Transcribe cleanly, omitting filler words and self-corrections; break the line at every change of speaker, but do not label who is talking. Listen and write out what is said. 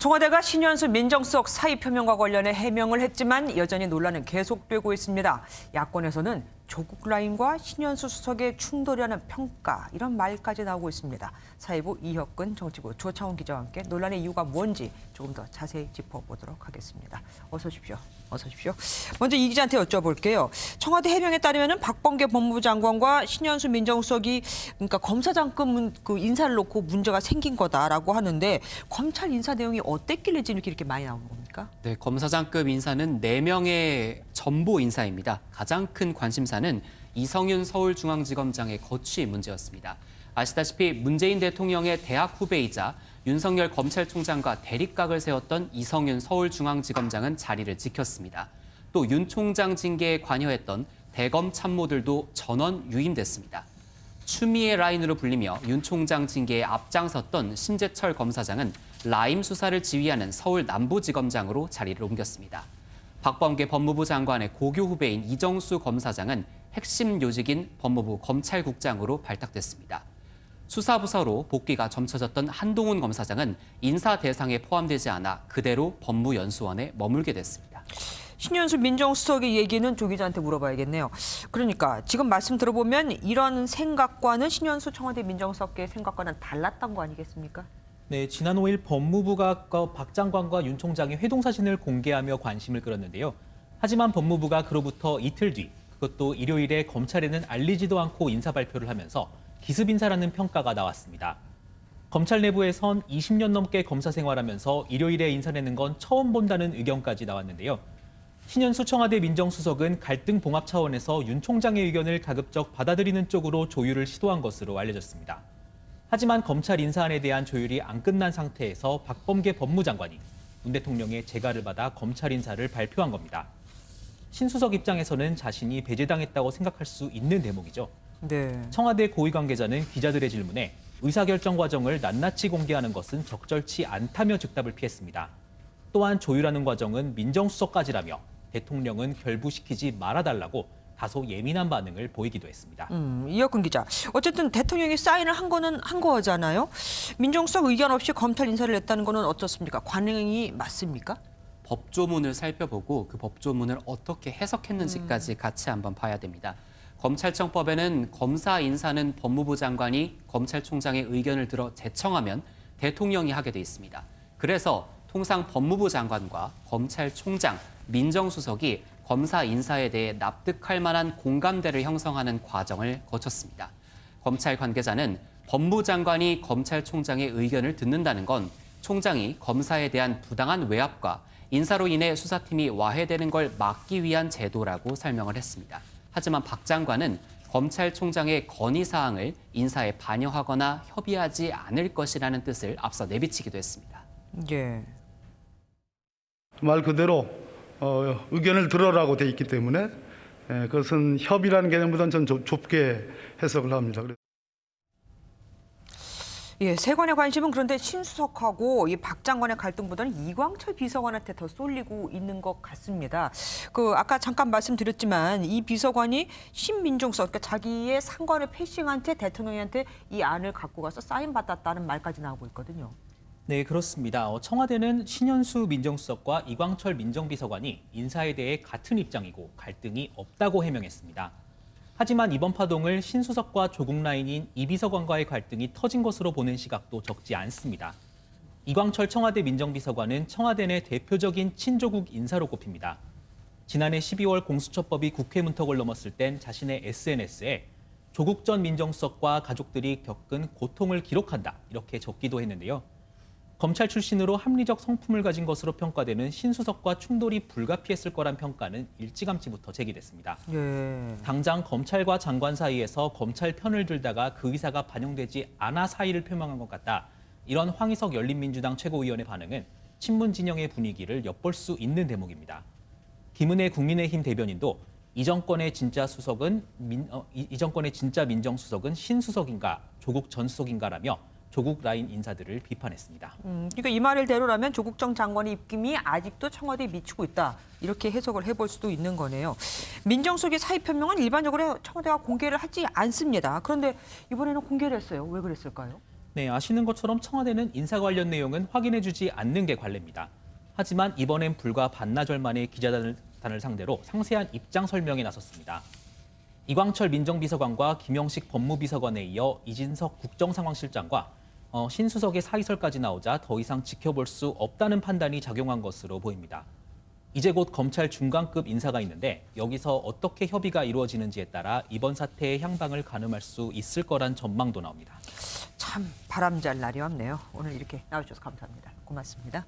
청와대가 신현수 민정수석 사의 표명과 관련해 해명을 했지만 여전히 논란은 계속되고 있습니다. 야권에서는 조국 라인과 신현수 수석의 충돌이라는 평가, 이런 말까지 나오고 있습니다. 사회부 이혁근, 정치부 조창훈 기자와 함께 논란의 이유가 뭔지 조금 더 자세히 짚어보도록 하겠습니다. 어서 오십시오. 어서 오십시오. 먼저 이 기자한테 여쭤볼게요. 청와대 해명에 따르면 박범계 법무부 장관과 신현수 민정수석이 그러니까 검사장급 그 인사를 놓고 문제가 생긴 거다라고 하는데 검찰 인사 내용이 어땠길래 지금 이렇게 많이 나오는 겁니까?
네, 검사장급 인사는 4명의 전보 인사입니다. 가장 큰 관심사는 이성윤 서울중앙지검장의 거취 문제였습니다. 아시다시피 문재인 대통령의 대학 후배이자 윤석열 검찰총장과 대립각을 세웠던 이성윤 서울중앙지검장은 자리를 지켰습니다. 또 윤 총장 징계에 관여했던 대검 참모들도 전원 유임됐습니다. 추미애 라인으로 불리며 윤 총장 징계에 앞장섰던 신재철 검사장은 라임 수사를 지휘하는 서울 남부지검장으로 자리를 옮겼습니다. 박범계 법무부 장관의 고교 후배인 이정수 검사장은 핵심 요직인 법무부 검찰국장으로 발탁됐습니다. 수사부서로 복귀가 점쳐졌던 한동훈 검사장은 인사 대상에 포함되지 않아 그대로 법무연수원에 머물게 됐습니다.
신현수 민정수석의 얘기는 조 기자한테 물어봐야겠네요. 그러니까 지금 말씀 들어보면 이런 생각과는 신현수 청와대 민정수석의 생각과는 달랐던 거 아니겠습니까?
네, 지난 5일 법무부가 박 장관과 윤 총장의 회동사진을 공개하며 관심을 끌었는데요. 하지만 법무부가 그로부터 이틀 뒤, 그것도 일요일에 검찰에는 알리지도 않고 인사 발표를 하면서 기습인사라는 평가가 나왔습니다. 검찰 내부에선 20년 넘게 검사 생활하면서 일요일에 인사내는 건 처음 본다는 의견까지 나왔는데요. 신현수 청와대 민정수석은 갈등 봉합 차원에서 윤 총장의 의견을 가급적 받아들이는 쪽으로 조율을 시도한 것으로 알려졌습니다. 하지만 검찰 인사안에 대한 조율이 안 끝난 상태에서 박범계 법무장관이 윤 대통령의 재가를 받아 검찰 인사를 발표한 겁니다. 신 수석 입장에서는 자신이 배제당했다고 생각할 수 있는 대목이죠.
네.
청와대 고위 관계자는 기자들의 질문에 의사결정 과정을 낱낱이 공개하는 것은 적절치 않다며 즉답을 피했습니다. 또한 조율하는 과정은 민정수석까지라며 대통령은 결부시키지 말아달라고 다소 예민한 반응을 보이기도 했습니다.
이혁근 기자. 어쨌든 대통령이 사인을 한 거는 한 거잖아요. 민정수석 의견 없이 검찰 인사를 냈다는 거는 어떻습니까? 관행이 맞습니까?
법조문을 살펴보고 그 법조문을 어떻게 해석했는지까지 같이 한번 봐야 됩니다. 검찰청법에는 검사 인사는 법무부 장관이 검찰총장의 의견을 들어 제청하면 대통령이 하게 돼 있습니다. 그래서 통상 법무부 장관과 검찰총장, 민정수석이 검사 인사에 대해 납득할 만한 공감대를 형성하는 과정을 거쳤습니다. 검찰 관계자는 법무장관이 검찰총장의 의견을 듣는다는 건 총장이 검사에 대한 부당한 외압과 인사로 인해 수사팀이 와해되는 걸 막기 위한 제도라고 설명을 했습니다. 하지만 박 장관은 검찰총장의 건의사항을 인사에 반영하거나 협의하지 않을 것이라는 뜻을 앞서 내비치기도 했습니다.
예.
말 그대로 의견을 들어라고 돼 있기 때문에 그것은 협의라는 개념보다는 좀 좁게 해석을 합니다.
예, 세관의 관심은 그런데 신수석하고 이 박 장관의 갈등보다는 이광철 비서관한테 더 쏠리고 있는 것 같습니다. 아까 잠깐 말씀드렸지만 이 비서관이 신민정수석, 그러니까 자기의 상관을 패싱한 채 대통령한테 이 안을 갖고 가서 사인 받았다는 말까지 나오고 있거든요.
네, 그렇습니다. 청와대는 신현수 민정수석과 이광철 민정비서관이 인사에 대해 같은 입장이고 갈등이 없다고 해명했습니다. 하지만 이번 파동을 신 수석과 조국 라인인 이 비서관과의 갈등이 터진 것으로 보는 시각도 적지 않습니다. 이광철 청와대 민정비서관은 청와대 내 대표적인 친조국 인사로 꼽힙니다. 지난해 12월 공수처법이 국회 문턱을 넘었을 땐 자신의 SNS에 조국 전 민정수석과 가족들이 겪은 고통을 기록한다, 이렇게 적기도 했는데요. 검찰 출신으로 합리적 성품을 가진 것으로 평가되는 신 수석과 충돌이 불가피했을 거란 평가는 일찌감치부터 제기됐습니다.
예.
당장 검찰과 장관 사이에서 검찰 편을 들다가 그 의사가 반영되지 않아 사의를 표명한 것 같다. 이런 황희석 열린민주당 최고위원의 반응은 친문 진영의 분위기를 엿볼 수 있는 대목입니다. 김은혜 국민의힘 대변인도 이 정권의 진짜 민정수석은 신 수석인가 조국 전 수석인가라며 조국 라인 인사들을 비판했습니다.
그러니까 이 말을 대로라면 조국 전 장관의 입김이 아직도 청와대에 미치고 있다. 이렇게 해석을 해볼 수도 있는 거네요. 민정수석의 사의 표명은 일반적으로 청와대가 공개를 하지 않습니다. 그런데 이번에는 공개를 했어요. 왜 그랬을까요?
네, 아시는 것처럼 청와대는 인사 관련 내용은 확인해주지 않는 게 관례입니다. 하지만 이번엔 불과 반나절 만에 기자단을 상대로 상세한 입장 설명에 나섰습니다. 이광철 민정비서관과 김영식 법무비서관에 이어 이진석 국정상황실장과 신수석의 사의설까지 나오자 더 이상 지켜볼 수 없다는 판단이 작용한 것으로 보입니다. 이제 곧 검찰 중간급 인사가 있는데 여기서 어떻게 협의가 이루어지는지에 따라 이번 사태의 향방을 가늠할 수 있을 거란 전망도 나옵니다.
참 바람잘 날이 없네요. 오늘 이렇게 나와주셔서 감사합니다. 고맙습니다.